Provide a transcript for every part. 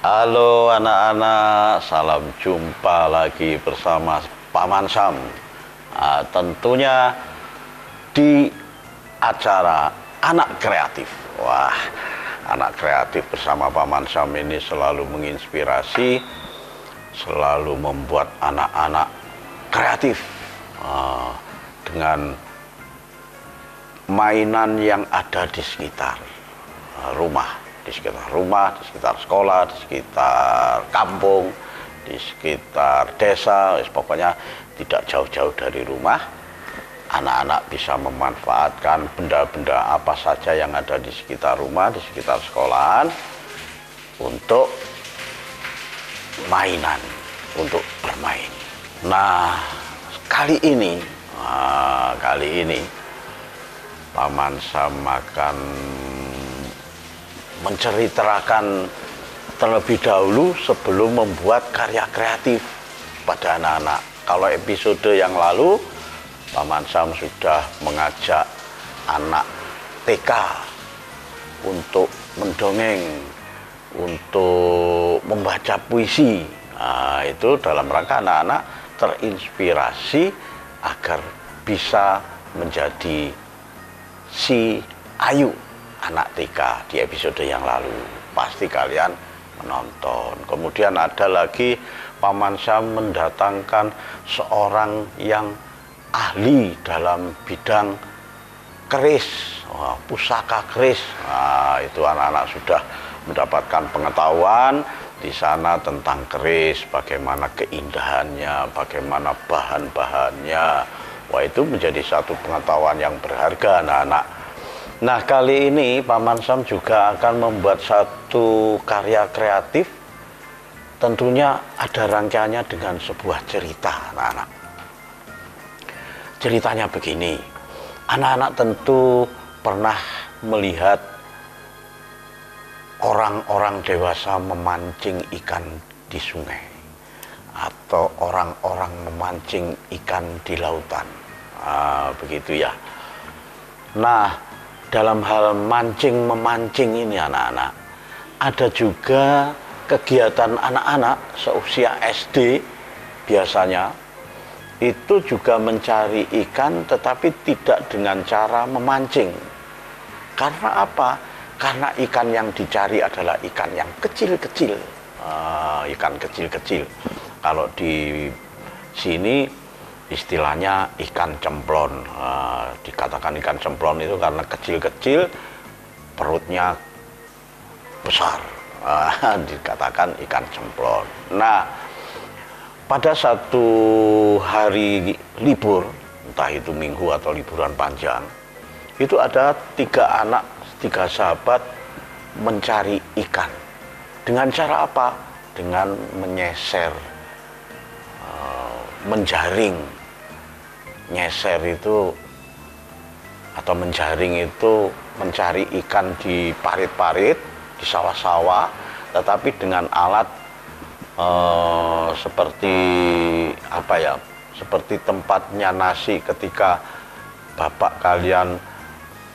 Halo anak-anak, salam jumpa lagi bersama Paman Sam. Tentunya di acara Anak Kreatif. Wah, Anak Kreatif bersama Paman Sam ini selalu menginspirasi, selalu membuat anak-anak kreatif dengan mainan yang ada di sekitar rumah. Di sekitar sekolah, di sekitar kampung, di sekitar desa, pokoknya tidak jauh-jauh dari rumah. Anak-anak bisa memanfaatkan benda-benda apa saja yang ada di sekitar rumah, di sekitar sekolahan untuk mainan, untuk bermain. Nah, kali ini Paman Sam akan menceritakan terlebih dahulu sebelum membuat karya kreatif pada anak-anak. Kalau episode yang lalu, Paman Sam sudah mengajak anak TK untuk mendongeng, untuk membaca puisi. Nah, itu dalam rangka anak-anak terinspirasi agar bisa menjadi si Ayu, anak TK di episode yang lalu. Pasti kalian menonton. Kemudian ada lagi Paman Sam mendatangkan seorang yang ahli dalam bidang keris, pusaka keris. Nah, itu anak-anak sudah mendapatkan pengetahuan di sana tentang keris, bagaimana keindahannya, bagaimana bahan-bahannya. Wah, itu menjadi satu pengetahuan yang berharga anak-anak. Nah, kali ini Paman Sam juga akan membuat satu karya kreatif. Tentunya ada rangkaiannya dengan sebuah cerita, anak-anak. Ceritanya begini, anak-anak tentu pernah melihat orang-orang dewasa memancing ikan di sungai, atau orang-orang memancing ikan di lautan. Begitu ya. Nah, dalam hal mancing-memancing ini anak-anak, ada juga kegiatan anak-anak seusia SD biasanya, itu juga mencari ikan tetapi tidak dengan cara memancing. Karena apa? Karena ikan yang dicari adalah ikan yang kecil-kecil. Ikan kecil-kecil. Kalau di sini istilahnya ikan cemplon. Dikatakan ikan cemplon itu karena kecil-kecil, perutnya besar. Dikatakan ikan cemplon. Nah, pada satu hari libur, entah itu minggu atau liburan panjang, itu ada tiga sahabat mencari ikan. Dengan cara apa? Dengan menyeser, menjaring. Nyeser itu atau menjaring itu mencari ikan di parit-parit, di sawah-sawah, tetapi dengan alat seperti apa ya? Seperti tempatnya nasi ketika bapak kalian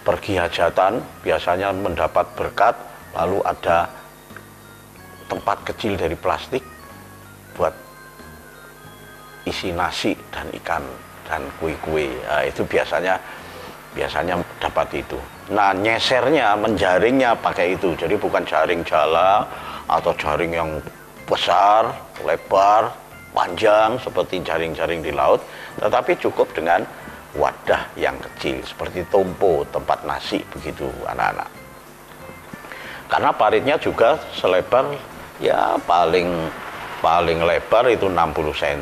pergi hajatan, biasanya mendapat berkat, lalu ada tempat kecil dari plastik buat isi nasi dan ikan dan kue-kue. Nah, itu biasanya dapat itu. Nah, nyesernya, menjaringnya pakai itu. Jadi bukan jaring jala atau jaring yang besar, lebar, panjang seperti jaring-jaring di laut, tetapi cukup dengan wadah yang kecil seperti tompo, tempat nasi, begitu anak-anak. Karena paritnya juga selebar ya paling lebar itu 60 cm,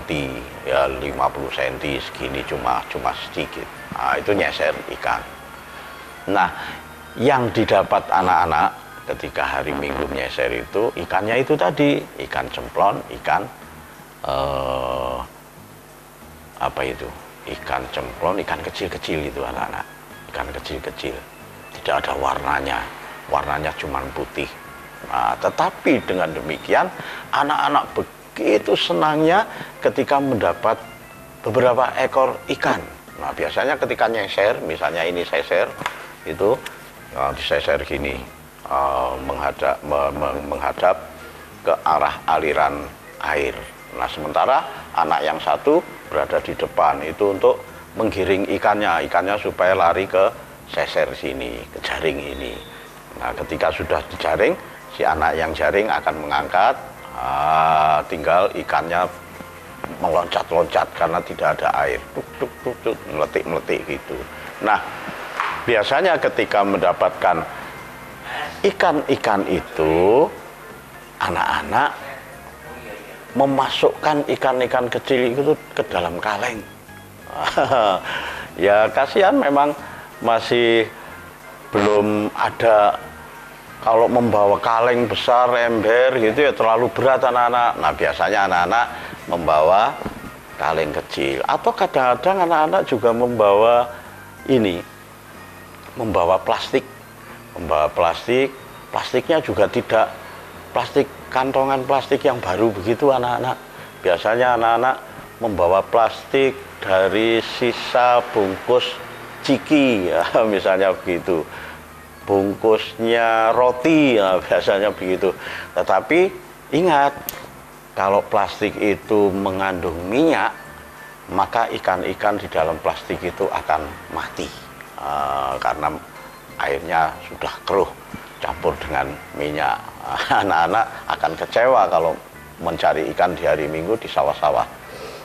ya 50 cm, segini cuma sedikit. Nah, itu nyeser ikan. Nah, yang didapat anak-anak ketika hari Minggu nyeser itu, ikannya itu tadi, ikan cemplon, ikan apa itu? Ikan cemplon, ikan kecil-kecil itu anak-anak. Ikan kecil-kecil, tidak ada warnanya cuma putih. Nah, tetapi dengan demikian anak-anak begitu senangnya ketika mendapat beberapa ekor ikan. Nah, biasanya ketika nyeser, misalnya ini seser, itu diseser gini, menghadap ke arah aliran air. Nah, sementara anak yang satu berada di depan itu untuk menggiring ikannya supaya lari ke seser sini, ke jaring ini. Nah, ketika sudah dijaring, si anak yang jaring akan mengangkat, tinggal ikannya meloncat-loncat karena tidak ada air, tuk, meletik-meletik gitu. Nah, biasanya ketika mendapatkan ikan-ikan itu, anak-anak memasukkan ikan-ikan kecil itu ke dalam kaleng. Ya kasihan, memang masih belum ada. Kalau membawa kaleng besar, ember gitu ya terlalu berat anak-anak. Nah, biasanya anak-anak membawa kaleng kecil, atau kadang-kadang anak-anak juga membawa plastik. Membawa plastiknya juga tidak plastik kantongan plastik yang baru begitu anak-anak. Biasanya anak-anak membawa plastik dari sisa bungkus ciki ya, misalnya begitu, bungkusnya roti ya, biasanya begitu. Tetapi ingat, kalau plastik itu mengandung minyak, maka ikan-ikan di dalam plastik itu akan mati, karena airnya sudah keruh campur dengan minyak. Anak-anak akan kecewa kalau mencari ikan di hari Minggu di sawah-sawah.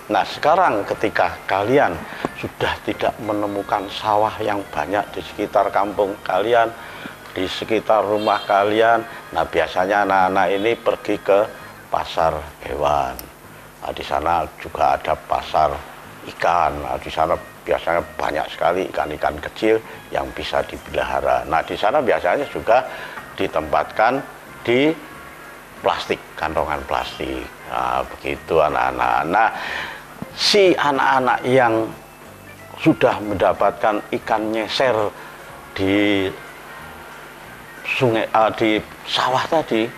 Nah, sekarang ketika kalian sudah tidak menemukan sawah yang banyak di sekitar kampung kalian, di sekitar rumah kalian, nah biasanya anak-anak ini pergi ke pasar hewan. Nah, di sana juga ada pasar ikan. Nah, di sana biasanya banyak sekali ikan-ikan kecil yang bisa dipelihara. Nah, di sana biasanya juga ditempatkan di plastik, kantongan plastik. Nah, begitu anak-anak. Nah, si anak-anak yang sudah mendapatkan ikan nyeser di sungai, di sawah tadi,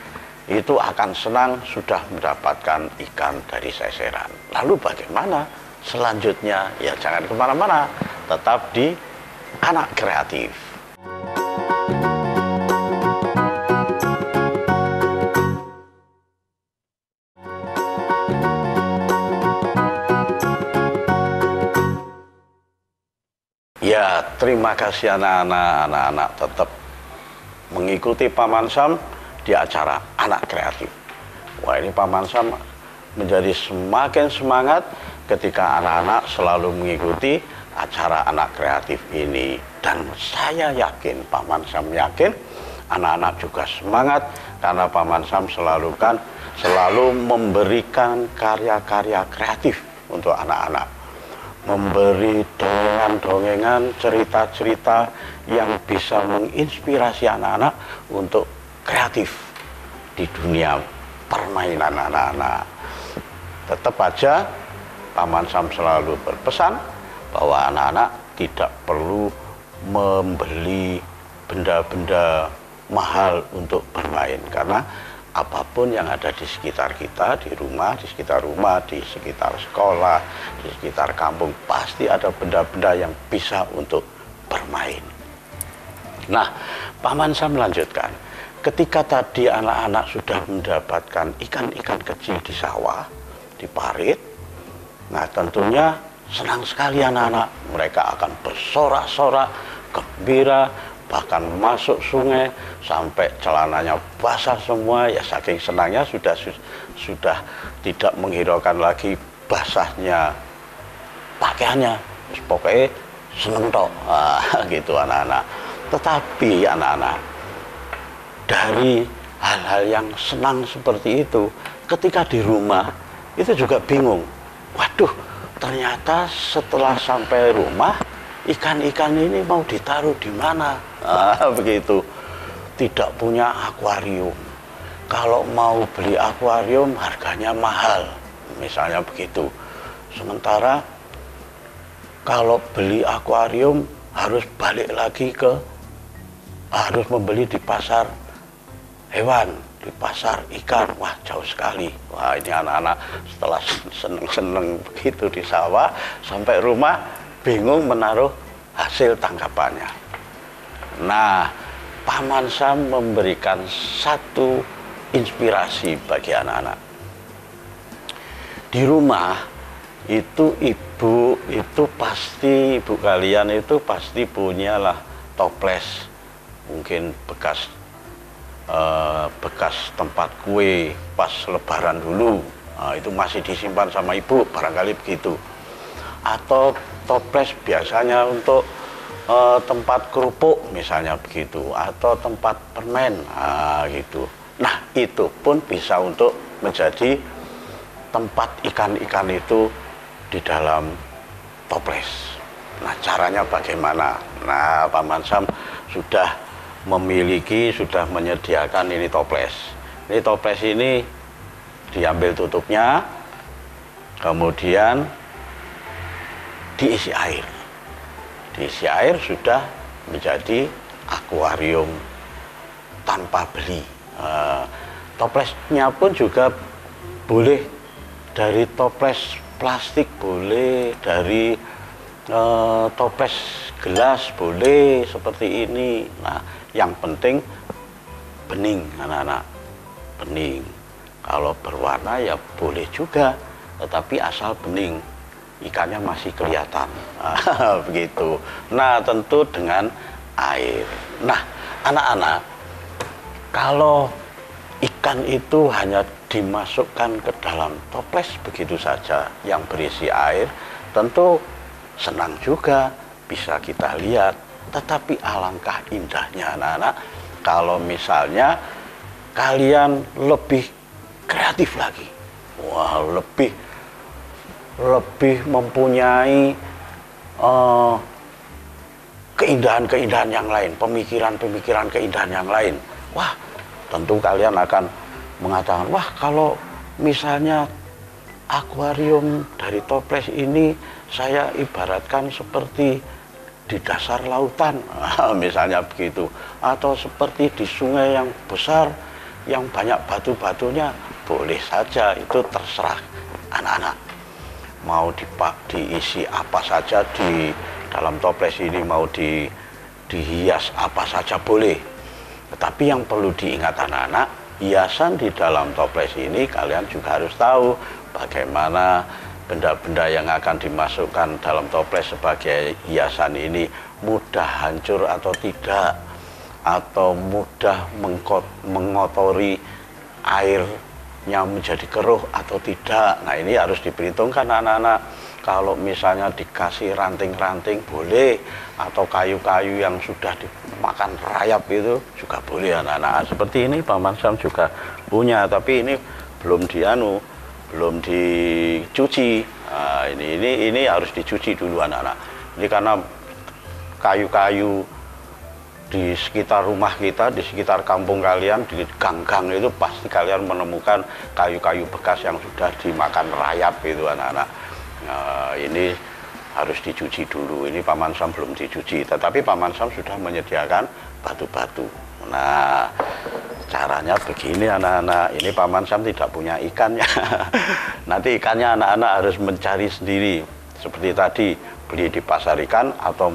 itu akan senang sudah mendapatkan ikan dari seseran. Lalu bagaimana selanjutnya? Ya jangan kemana-mana, tetap di Anak Kreatif. Ya, terima kasih anak-anak tetap mengikuti Paman Sam di acara Anak Kreatif. Wah, ini Paman Sam menjadi semakin semangat ketika anak-anak selalu mengikuti acara Anak Kreatif ini. Dan saya yakin, Paman Sam yakin, anak-anak juga semangat karena Paman Sam selalu memberikan karya-karya kreatif untuk anak-anak. Memberi dongengan-dongengan, cerita-cerita yang bisa menginspirasi anak-anak untuk kreatif di dunia permainan anak-anak. Tetap aja Paman Sam selalu berpesan bahwa anak-anak tidak perlu membeli benda-benda mahal untuk bermain, karena apapun yang ada di sekitar kita, di sekitar rumah, di sekitar sekolah, di sekitar kampung, pasti ada benda-benda yang bisa untuk bermain. Nah, Paman Sam melanjutkan, ketika tadi anak-anak sudah mendapatkan ikan-ikan kecil di sawah, di parit, nah tentunya senang sekali anak-anak. Mereka akan bersorak-sorak, gembira, bahkan masuk sungai sampai celananya basah semua. Ya saking senangnya sudah tidak menghiraukan lagi basahnya pakaiannya, pokoknya seneng tok. Gitu anak-anak. Tetapi anak-anak, dari hal-hal yang senang seperti itu, ketika di rumah itu juga bingung. Waduh, ternyata setelah sampai rumah ikan-ikan ini mau ditaruh di mana? Begitu. Tidak punya akuarium. Kalau mau beli akuarium harganya mahal, misalnya begitu. Sementara kalau beli akuarium harus balik lagi harus membeli di pasar hewan, di pasar ikan. Wah, jauh sekali. Wah, ini anak-anak setelah seneng-seneng begitu di sawah, sampai rumah bingung menaruh hasil tangkapannya. Nah, Paman Sam memberikan satu inspirasi bagi anak-anak. Di rumah itu ibu kalian itu pasti punyalah toples, mungkin bekas tempat kue pas lebaran dulu. Nah, itu masih disimpan sama ibu, barangkali begitu. Atau toples biasanya untuk tempat kerupuk misalnya begitu, atau tempat permen, nah, gitu. Nah, itu pun bisa untuk menjadi tempat ikan-ikan itu di dalam toples. Nah, caranya bagaimana? Nah, Paman Sam sudah menyediakan ini toples. Ini toples ini diambil tutupnya, kemudian diisi air. Diisi air sudah menjadi akuarium tanpa beli. Toplesnya pun juga boleh dari toples plastik, boleh dari toples gelas, boleh seperti ini. Nah, yang penting bening, anak-anak, bening. Kalau berwarna ya boleh juga, tetapi asal bening, ikannya masih kelihatan. Begitu. Nah, tentu dengan air. Nah, anak-anak, kalau ikan itu hanya dimasukkan ke dalam toples begitu saja yang berisi air, tentu senang juga bisa kita lihat. Tetapi alangkah indahnya, anak-anak, kalau misalnya kalian lebih kreatif lagi. Wah, lebih mempunyai keindahan-keindahan yang lain, pemikiran-pemikiran keindahan yang lain. Wah, tentu kalian akan mengatakan, wah, kalau misalnya akuarium dari toples ini saya ibaratkan seperti di dasar lautan, misalnya begitu, atau seperti di sungai yang besar yang banyak batu-batunya. Boleh saja, itu terserah anak-anak mau diisi apa saja di dalam toples ini, mau dihias apa saja boleh. Tetapi yang perlu diingat anak-anak, hiasan di dalam toples ini kalian juga harus tahu bagaimana benda-benda yang akan dimasukkan dalam toples sebagai hiasan ini mudah hancur atau tidak, atau mudah mengotori airnya menjadi keruh atau tidak. Nah, ini harus diperhitungkan anak-anak. Kalau misalnya dikasih ranting-ranting boleh, atau kayu-kayu yang sudah dimakan rayap itu juga boleh anak-anak. Seperti ini Paman Sam juga punya, tapi ini belum dicuci. Nah, ini harus dicuci dulu anak-anak. Ini karena kayu-kayu di sekitar rumah kita, di sekitar kampung kalian, di gang-gang itu pasti kalian menemukan kayu-kayu bekas yang sudah dimakan rayap itu anak-anak. Nah, ini harus dicuci dulu. Ini Paman Sam belum dicuci, tetapi Paman Sam sudah menyediakan batu-batu. Nah, caranya begini anak-anak. Ini Paman Sam tidak punya ikannya. Nanti ikannya anak-anak harus mencari sendiri. Seperti tadi, beli di pasar ikan atau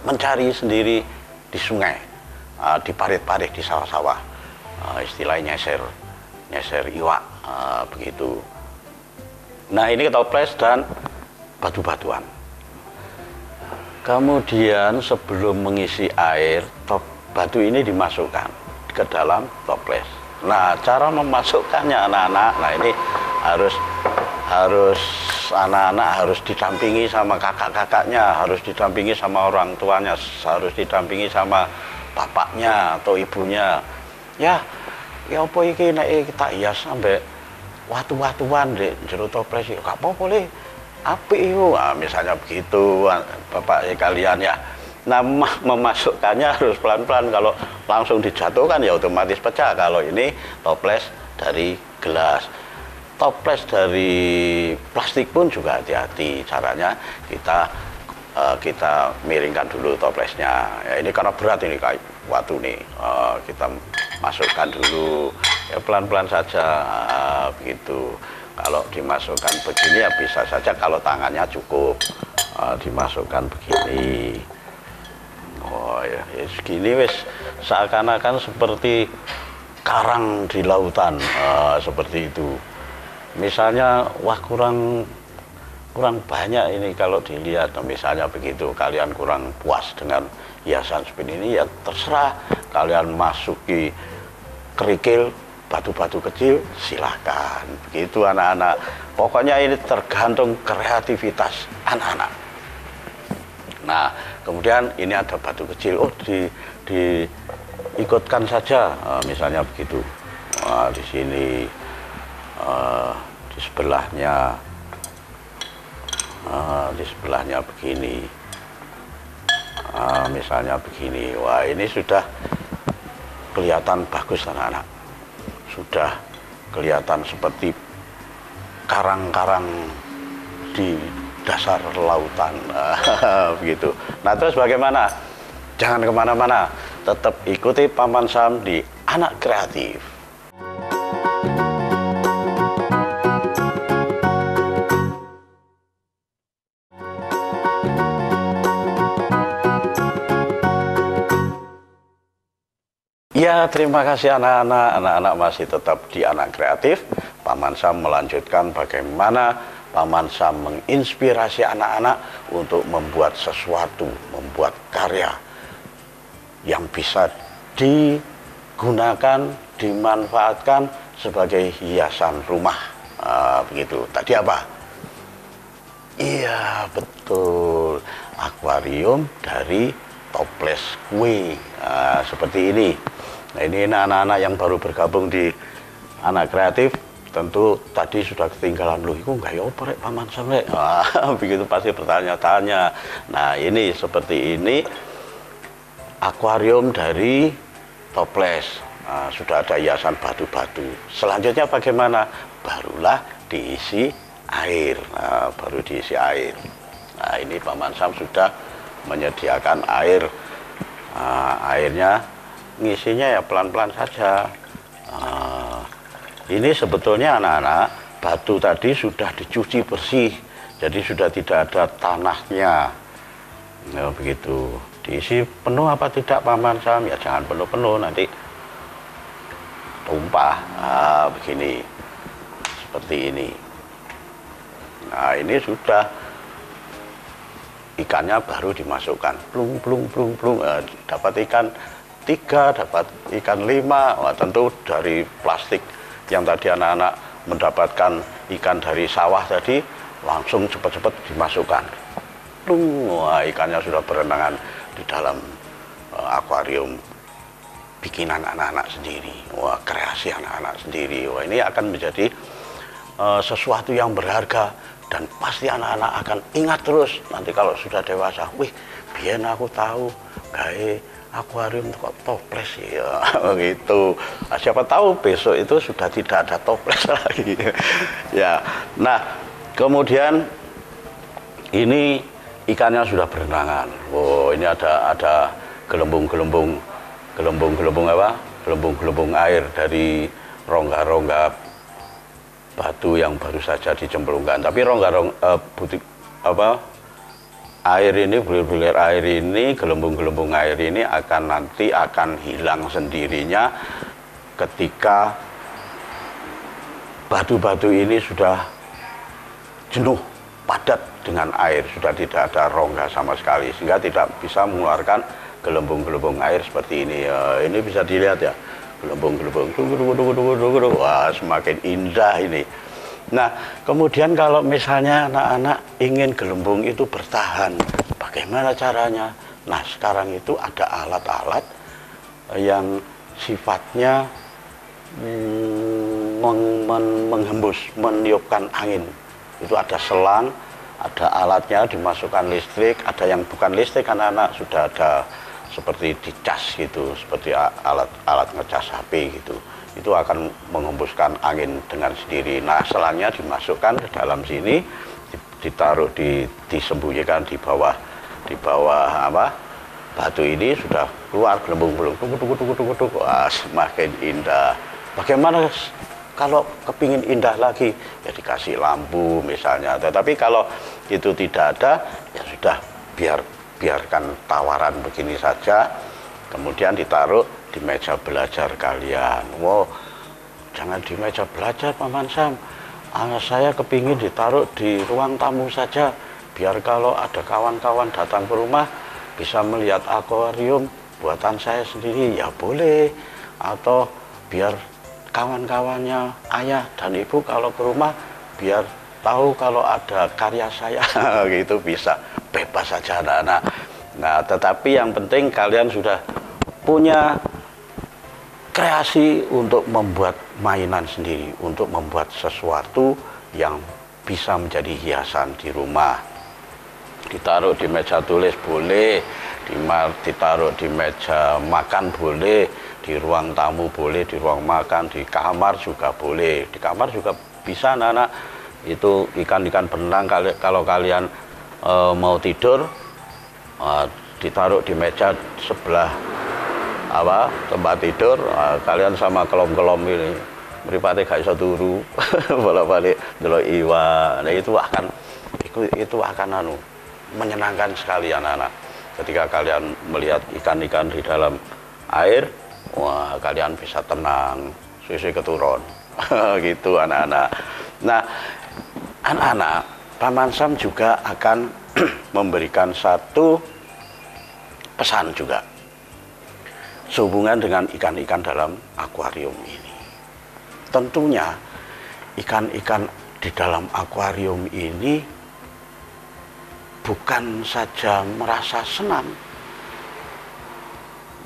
mencari sendiri di sungai, di parit-parit, di sawah-sawah. Istilahnya nyeser iwak, begitu. Nah, ini toples dan batu-batuan. Kemudian sebelum mengisi air, batu ini dimasukkan ke dalam toples. Nah, cara memasukkannya anak-anak, nah ini harus anak-anak harus didampingi sama kakak-kakaknya, harus didampingi sama orang tuanya, harus didampingi sama bapaknya atau ibunya. Ya apa iki nek kita hias sampai watu-watuan di jero toples ya gak apa-apa le. Apik iku. Nah, misalnya begitu bapak kalian ya. Nah, memasukkannya harus pelan-pelan. Kalau langsung dijatuhkan ya otomatis pecah. Kalau ini toples dari gelas. Toples dari plastik pun juga hati-hati. Caranya kita miringkan dulu toplesnya. Ya, ini karena berat ini kayak watu nih. Kita masukkan dulu. Ya pelan-pelan saja, begitu. Kalau dimasukkan begini ya bisa saja kalau tangannya cukup dimasukkan begini. Oh ya, segini wis seakan-akan seperti karang di lautan, seperti itu. Misalnya, wah kurang banyak ini kalau dilihat, misalnya begitu, kalian kurang puas dengan hiasan seperti ini, ya terserah kalian masuki kerikil, batu-batu kecil, silahkan. Begitu anak-anak. Pokoknya ini tergantung kreativitas anak-anak. Nah, kemudian ini ada batu kecil, oh diikutkan saja, misalnya begitu. Di sini, di sebelahnya begini, misalnya begini. Wah, ini sudah kelihatan bagus anak-anak. Sudah kelihatan seperti karang-karang di dasar lautan. Begitu. Nah, terus bagaimana? Jangan kemana-mana, tetap ikuti Paman Sam di Anak Kreatif. Ya, terima kasih anak-anak. Anak-anak masih tetap di Anak Kreatif. Paman Sam melanjutkan bagaimana Paman Sam menginspirasi anak-anak untuk membuat sesuatu, membuat karya yang bisa digunakan, dimanfaatkan sebagai hiasan rumah. Begitu. Tadi apa? Iya, betul. Akuarium dari toples kue. Seperti ini. Nah, ini anak-anak yang baru bergabung di Anak Kreatif, tentu tadi sudah ketinggalan, loh itu nggak ya oprek Paman Sam rek. Begitu pasti bertanya-tanya. Nah, ini seperti ini akuarium dari toples. Sudah ada hiasan batu-batu. Selanjutnya bagaimana? Barulah diisi air. Baru diisi air. Nah, ini Paman Sam sudah menyediakan air. Airnya ngisinya ya pelan-pelan saja. Ini sebetulnya anak-anak, batu tadi sudah dicuci bersih, jadi sudah tidak ada tanahnya. Nah, begitu. Diisi penuh apa tidak Paman Sam? Ya jangan penuh-penuh, nanti tumpah. Begini, seperti ini. Nah, ini sudah ikannya baru dimasukkan, plung plung plung plung. Dapat ikan 3, dapat ikan 5. Wah, tentu dari plastik yang tadi anak-anak mendapatkan ikan dari sawah tadi, langsung cepat-cepat dimasukkan. Plung. Wah, ikannya sudah berenangan di dalam akuarium bikinan anak-anak sendiri. Wah, kreasi anak-anak sendiri. Wah, ini akan menjadi sesuatu yang berharga. Dan pasti anak-anak akan ingat terus nanti kalau sudah dewasa. Wih, biar aku tahu gawe akuarium kok toples ya. Begitu. Nah, siapa tahu besok itu sudah tidak ada toples lagi. Ya. Nah, kemudian ini ikannya sudah berenangan. Oh, ini ada gelembung-gelembung apa? Gelembung-gelembung air dari rongga-rongga batu yang baru saja dicemplungkan. Tapi air ini, bulir-bulir air ini, gelembung-gelembung air ini nanti akan hilang sendirinya ketika batu-batu ini sudah jenuh, padat dengan air, sudah tidak ada rongga sama sekali, sehingga tidak bisa mengeluarkan gelembung-gelembung air seperti ini. Ini bisa dilihat ya, gelembung-gelembung, wah semakin indah ini. Nah, kemudian kalau misalnya anak-anak ingin gelembung itu bertahan, bagaimana caranya? Nah, sekarang itu ada alat-alat yang sifatnya menghembus, meniupkan angin. Itu ada selang, ada alatnya, dimasukkan listrik, ada yang bukan listrik, anak-anak sudah ada seperti dicas gitu, seperti alat ngecas HP gitu. Itu akan menghembuskan angin dengan sendiri. Nah, selangnya dimasukkan ke dalam sini, ditaruh disembunyikan di bawah batu ini, sudah keluar gelembung-gelembung. Wah, semakin indah. Bagaimana kalau kepingin indah lagi? Ya dikasih lampu misalnya. Tetapi kalau itu tidak ada, ya sudah biarkan tawaran begini saja, kemudian ditaruh di meja belajar kalian. Wow, jangan di meja belajar Paman Sam. Saya kepingin ditaruh di ruang tamu saja, biar kalau ada kawan-kawan datang ke rumah bisa melihat akuarium buatan saya sendiri. Ya boleh. Atau biar kawan-kawannya ayah dan ibu kalau ke rumah biar tahu kalau ada karya saya. Gitu bisa, bebas saja anak-anak. Nah, tetapi yang penting kalian sudah punya kreasi untuk membuat mainan sendiri, untuk membuat sesuatu yang bisa menjadi hiasan di rumah. Ditaruh di meja tulis boleh, ditaruh di meja makan boleh, di ruang tamu boleh, di ruang makan, di kamar juga boleh. Di kamar juga bisa anak-anak. Itu ikan-ikan benang kalau kalian mau tidur, ditaruh di meja sebelah tempat tidur, kalian sama kelom-kelom ini mripate gak iso turu bolak-balik delok iwak. Nah, itu akan menyenangkan sekali anak-anak. Ketika kalian melihat ikan-ikan di dalam air, wah, kalian bisa tenang, susu keturun. Gitu anak-anak. Nah, anak-anak, Paman Sam juga akan memberikan satu pesan juga sehubungan dengan ikan-ikan dalam akuarium ini. Tentunya ikan-ikan di dalam akuarium ini bukan saja merasa senang.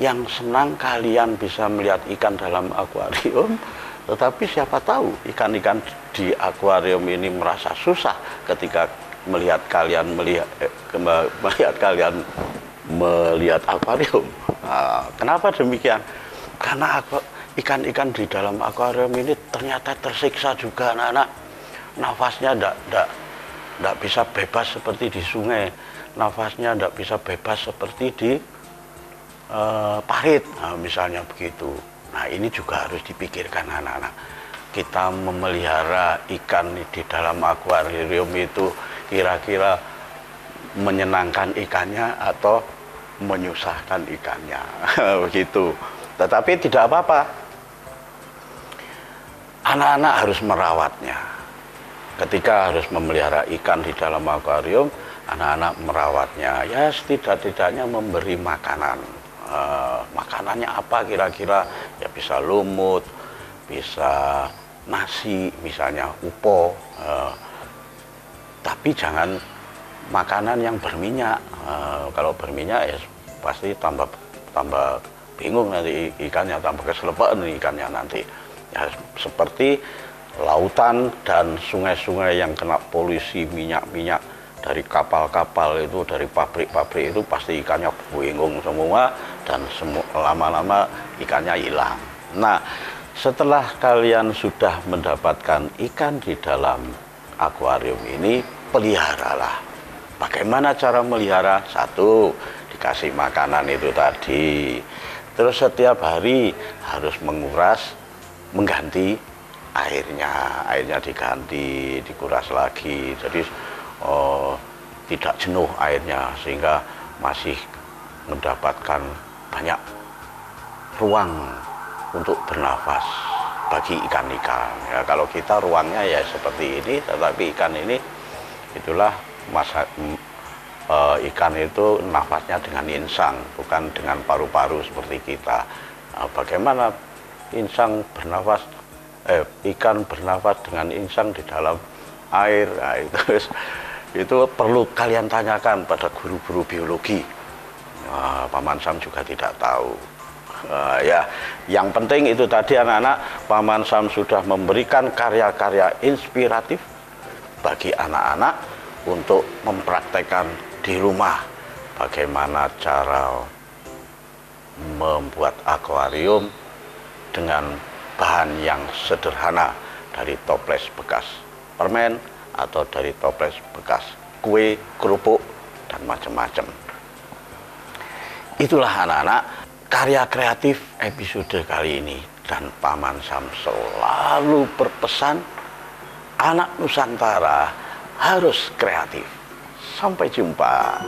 Yang senang kalian bisa melihat ikan dalam akuarium, tetapi siapa tahu ikan-ikan di akuarium ini merasa susah ketika melihat kalian melihat akuarium. Nah, kenapa demikian? Karena ikan-ikan di dalam akuarium ini ternyata tersiksa juga anak-anak. Nafasnya tidak bisa bebas seperti di sungai. Nafasnya tidak bisa bebas seperti di parit, nah, misalnya begitu. Nah, ini juga harus dipikirkan anak-anak. Kita memelihara ikan di dalam akuarium itu kira-kira menyenangkan ikannya atau menyusahkan ikannya. Begitu. Tetapi tidak apa-apa, anak-anak harus merawatnya. Ketika harus memelihara ikan di dalam akuarium, anak-anak merawatnya. Ya, setidak-tidaknya memberi makanan. Makanannya apa kira-kira? Ya bisa lumut, bisa nasi, misalnya upo. Tapi jangan makanan yang berminyak. Kalau berminyak ya pasti tambah bingung nanti ikannya, tambah keselepaan ikannya nanti. Ya, seperti lautan dan sungai-sungai yang kena polusi minyak-minyak dari kapal-kapal itu, dari pabrik-pabrik itu, pasti ikannya bingung semua dan lama-lama ikannya hilang. Nah, setelah kalian sudah mendapatkan ikan di dalam akuarium ini, peliharalah. Bagaimana cara melihara? Satu, dikasih makanan itu tadi. Terus setiap hari harus mengganti airnya. Airnya diganti, dikuras lagi. Jadi tidak jenuh airnya, sehingga masih mendapatkan banyak ruang untuk bernafas bagi ikan-ikan. Ya, kalau kita ruangnya ya seperti ini, tetapi ikan ini itulah ikan itu nafasnya dengan insang, bukan dengan paru-paru seperti kita. Nah, bagaimana ikan bernafas dengan insang di dalam air? Nah, itu perlu kalian tanyakan pada guru-guru biologi. Nah, Paman Sam juga tidak tahu. Ya, yang penting itu tadi anak-anak, Paman Sam sudah memberikan karya-karya inspiratif bagi anak-anak untuk mempraktekkan di rumah bagaimana cara membuat akuarium dengan bahan yang sederhana, dari toples bekas permen atau dari toples bekas kue, kerupuk, dan macam-macam. Itulah anak-anak karya kreatif episode kali ini, dan Paman Sam selalu berpesan anak Nusantara harus kreatif. Sampai jumpa.